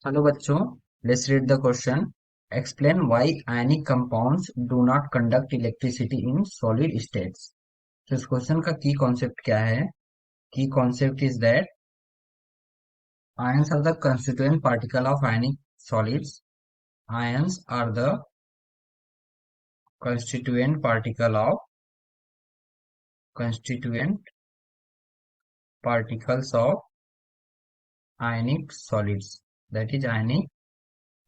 Hello बच्चों, let's read the question. Explain why ionic compounds do not conduct electricity in solid states. तो इस question का की concept क्या है? की concept is that ions are the constituent particle of ionic solids. Ions are the constituent particle of constituent particles of ionic solids, that is ionic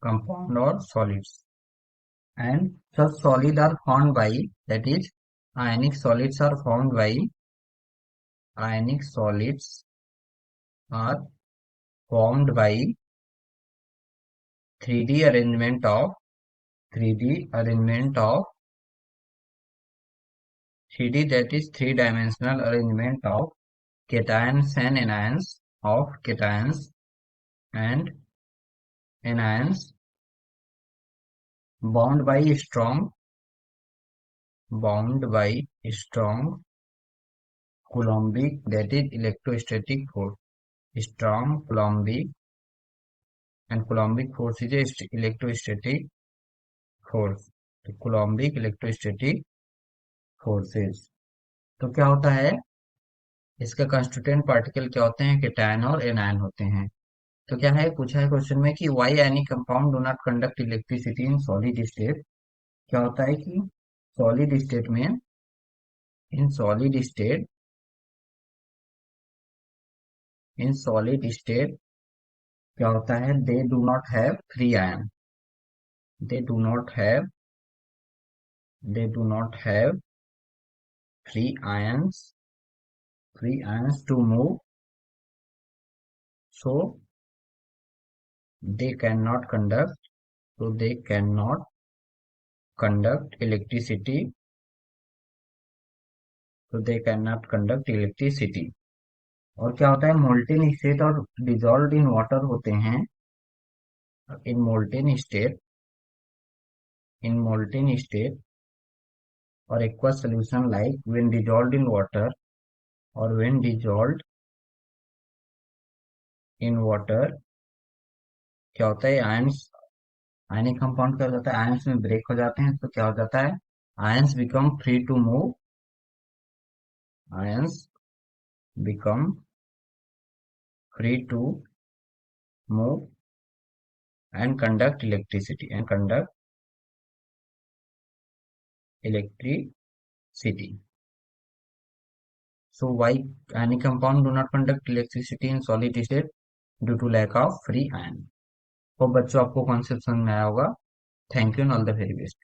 compound or solids. And such solid are formed by, that is ionic solids are formed by, ionic solids are formed by 3D arrangement of 3D arrangement of 3D, that is three-dimensional arrangement of cations and anions, of cations and anions bound by strong Coulombic, that is electrostatic force. Strong Coulombic, and Coulombic force is a electrostatic force. तो Coulombic electrostatic forces. तो क्या होता है, इसका constituent particle क्या होते हैं? Cation और एनायन होते हैं। तो क्या है, पूछा है क्वेश्चन में कि why any compound do not conduct electricity in solid state. क्या होता है कि सॉलिड स्टेट में, in solid state in solid state क्या होता है, they do not have free ion, they do not have they do not have free ions to move, so they cannot conduct so they cannot conduct electricity और क्या होता है, molten state और dissolve in water होते हैं। इन molten state और aqua solution like when dissolved in water, और when dissolved in water क्या होता है, आयंस, आयनिक कंपाउंड क्या हो जाता है, आयंस में ब्रेक हो जाते हैं। तो क्या हो जाता है, ions become free to move, ions become free to move and conduct electricity. So why any compound do not conduct electricity in solid state? Due to lack of free ion. तो बच्चों, आपको कॉन्सेप्ट समझ में आया होगा। Thank you and all the very best.